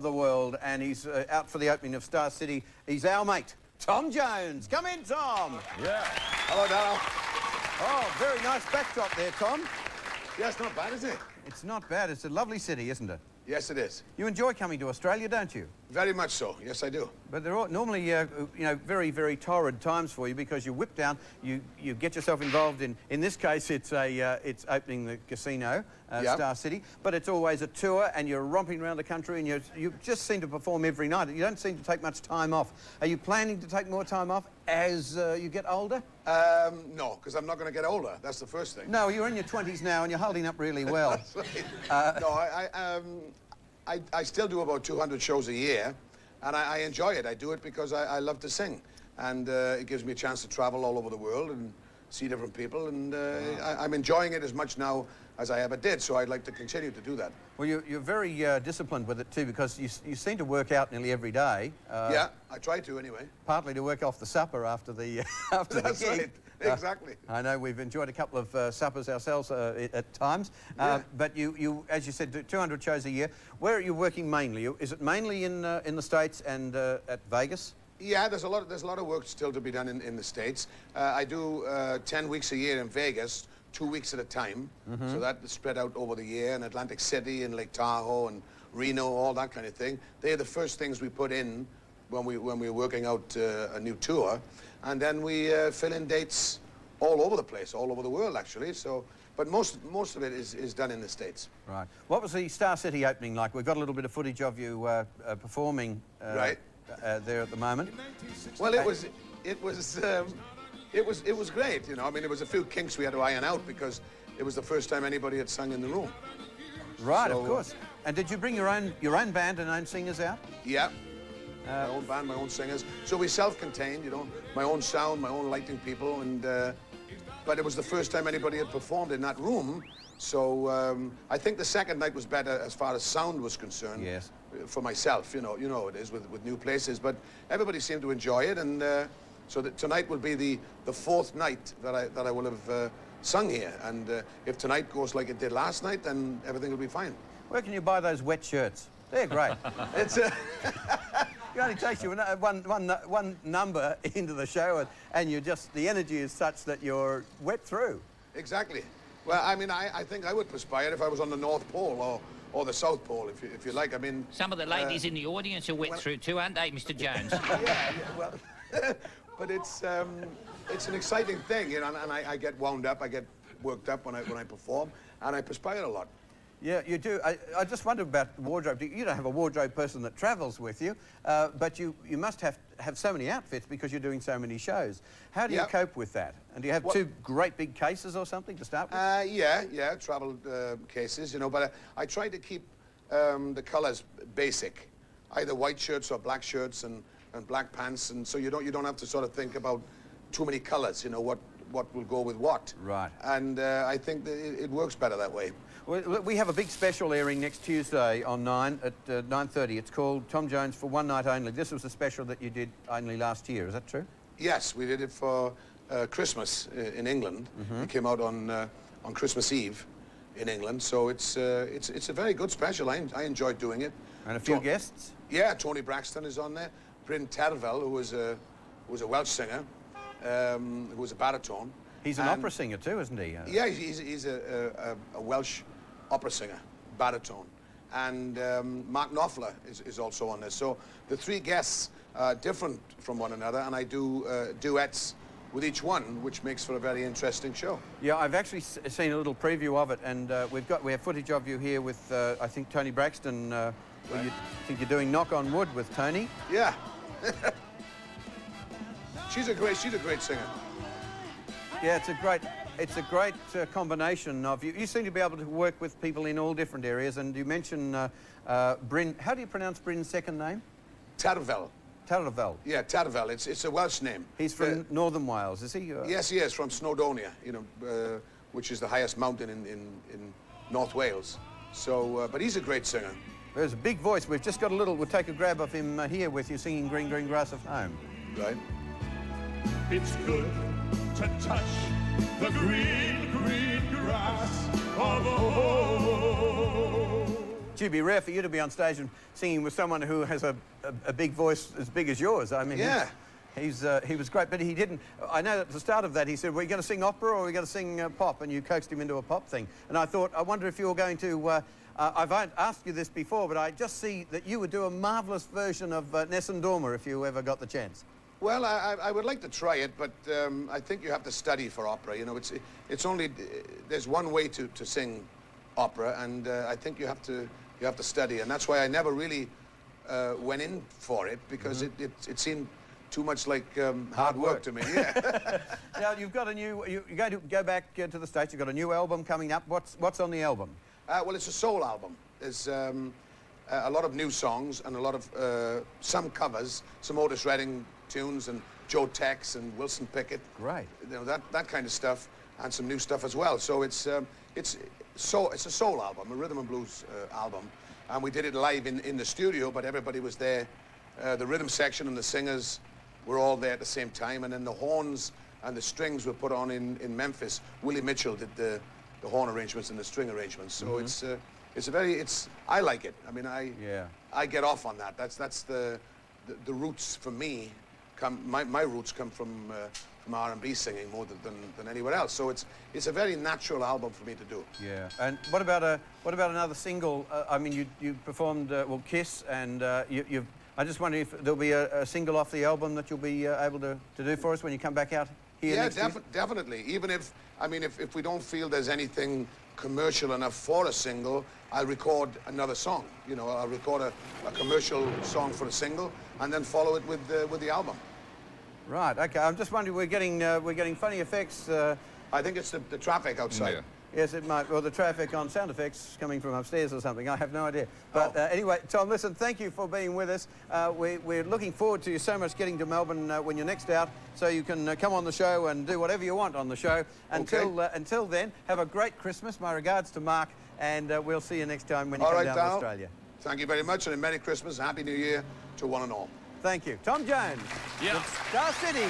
the world, and he's out for the opening of Star City. He's our mate, Tom Jones. Come in, Tom. Yeah. Hello, Darryl. Oh, very nice backdrop there, Tom. Yeah, it's not bad, is it? It's not bad. It's a lovely city, isn't it? Yes, it is. You enjoy coming to Australia, don't you? Very much so. Yes, I do. But they're all normally, you know, very, very torrid times for you because you whip down, you get yourself involved in this case, it's opening the casino, Yep. Star City, but it's always a tour and you're romping around the country and you just seem to perform every night. You don't seem to take much time off. Are you planning to take more time off as you get older? No, because I'm not going to get older. That's the first thing. No, you're in your 20s now and you're holding up really well. That's right. No, I still do about 200 shows a year, and I enjoy it. I do it because I love to sing, and it gives me a chance to travel all over the world and see different people, and I'm enjoying it as much now as I ever did, so I'd like to continue to do that. Well, you're very disciplined with it too, because you seem to work out nearly every day. Yeah, I try to anyway. Partly to work off the supper after the after That's the gig. right. Exactly. I know we've enjoyed a couple of suppers ourselves at times, Yeah. but you, as you said, do 200 shows a year. Where are you working mainly? Is it mainly in the States and at Vegas? Yeah, there's a lot of work still to be done in the States. I do 10 weeks a year in Vegas, 2 weeks at a time. So that's spread out over the year, in Atlantic City and Lake Tahoe and Reno, all that kind of thing. They're the first things we put in when we're working out a new tour. And then we fill in dates all over the place, all over the world, actually. So, but most of it is done in the States. Right. What was the Star City opening like? We've got a little bit of footage of you performing Right. there at the moment. Well, it was great, you know. I mean, there was a few kinks we had to iron out because it was the first time anybody had sung in the room. Right, So, of course. And did you bring your own band and own singers out? Yeah. My own band, my own singers. So we self-contained, you know, my own sound, my own lighting people, and but it was the first time anybody had performed in that room. So I think the second night was better as far as sound was concerned. Yes. For myself, you know it is with new places, but everybody seemed to enjoy it, and so tonight will be the fourth night that I will have sung here, and if tonight goes like it did last night, then everything will be fine. Where can you buy those wet shirts? They're great. It's It only takes you one number into the show, and the energy is such that you're wet through. Exactly. Well, I mean, I think I would perspire if I was on the North Pole or the South Pole, if you like. I mean, Some of the ladies in the audience are wet through too, aren't they, Mr. Jones? yeah, well, but it's an exciting thing, you know, and I get wound up, I get worked up when I perform, and I perspire a lot. Yeah, you do. I just wonder about wardrobe. You don't have a wardrobe person that travels with you, but you must have so many outfits because you're doing so many shows. How do you Yep. cope with that? And do you have two great big cases or something to start with? Yeah, travel cases, you know, but I try to keep the colors basic, either white shirts or black shirts and black pants, and so you don't have to sort of think about too many colors, you know, what will go with what. Right. And I think that it works better that way. Well, we have a big special airing next Tuesday on 9 at 9:30. It's called Tom Jones for One Night Only. This was the special that you did only last year. Is that true? Yes, we did it for Christmas in England. It came out on Christmas Eve in England, so it's a very good special. I enjoyed doing it. And a few guests? Yeah, Tony Braxton is on there. Bryn Terfel, who was a Welsh singer, who was a baritone. He's an opera singer too, isn't he? Yeah, he's a Welsh opera singer, baritone. And Mark Knopfler is also on there. So the three guests are different from one another, and I do duets with each one, which makes for a very interesting show. Yeah, I've actually seen a little preview of it, and we have footage of you here with I think Tony Braxton. Where you think you're doing Knock on Wood with Tony? Yeah. She's a great singer. Yeah, it's a great combination of you. You seem to be able to work with people in all different areas, and you mentioned Bryn. How do you pronounce Bryn's second name? Terfel. Terfel. Yeah, Terfel. It's a Welsh name. He's from Northern Wales, is he? Yes, he is, from Snowdonia, you know, which is the highest mountain in North Wales. So, but he's a great singer. There's a big voice. We've just got we'll take a grab of him here with you singing Green, Green Grass of Home. Right. It's good to touch the green, green grass of home. Gee, it'd be rare for you to be on stage and singing with someone who has a big voice as big as yours. I mean, Yeah. he was great, but he didn't. I know at the start of that he said, "We're going to sing opera or we're going to sing pop," and you coaxed him into a pop thing. And I thought, I wonder if you're going to. I've asked you this before, but I just see that you would do a marvellous version of Nessun Dorma if you ever got the chance. Well, I would like to try it, but I think you have to study for opera. You know, it's only there's one way to sing opera, and I think you have to study, and that's why I never really went in for it, because it seemed too much like hard work to me. Yeah. Now you've got a new. You're going to go back to the States. You've got a new album coming up. What's on the album? Well, it's a soul album. There's a lot of new songs and a lot of some covers, some Otis Redding tunes and Joe Tex and Wilson Pickett. Great. You know, that kind of stuff, and some new stuff as well. So it's a soul album, a rhythm and blues album, and we did it live in the studio, but everybody was there. The rhythm section and the singers were all there at the same time, and then the horns and the strings were put on in Memphis. Willie Mitchell did the horn arrangements and the string arrangements. So I like it. I mean, I get off on that. That's the roots for me. My roots come from R&B singing more than anywhere else. So it's a very natural album for me to do. Yeah. And what about another single? I mean, you performed Kiss, and I just wonder if there'll be a single off the album that you'll be able to do for us when you come back out here. Yeah, definitely. Even if we don't feel there's anything commercial enough for a single, I'll record another song. You know, I'll record a commercial song for a single, and then follow it with the album. Right. Okay. I'm just wondering. We're getting funny effects. I think it's the traffic outside. Yeah. Yes, it might. Or the traffic on sound effects coming from upstairs or something. I have no idea. But anyway, Tom, listen, thank you for being with us. We're looking forward to you so much getting to Melbourne when you're next out, so you can come on the show and do whatever you want on the show. Until then, have a great Christmas. My regards to Mark, and we'll see you next time when you come down to Australia. Thank you very much, and a Merry Christmas and Happy New Year to one and all. Thank you. Tom Jones. Yeah. Star City.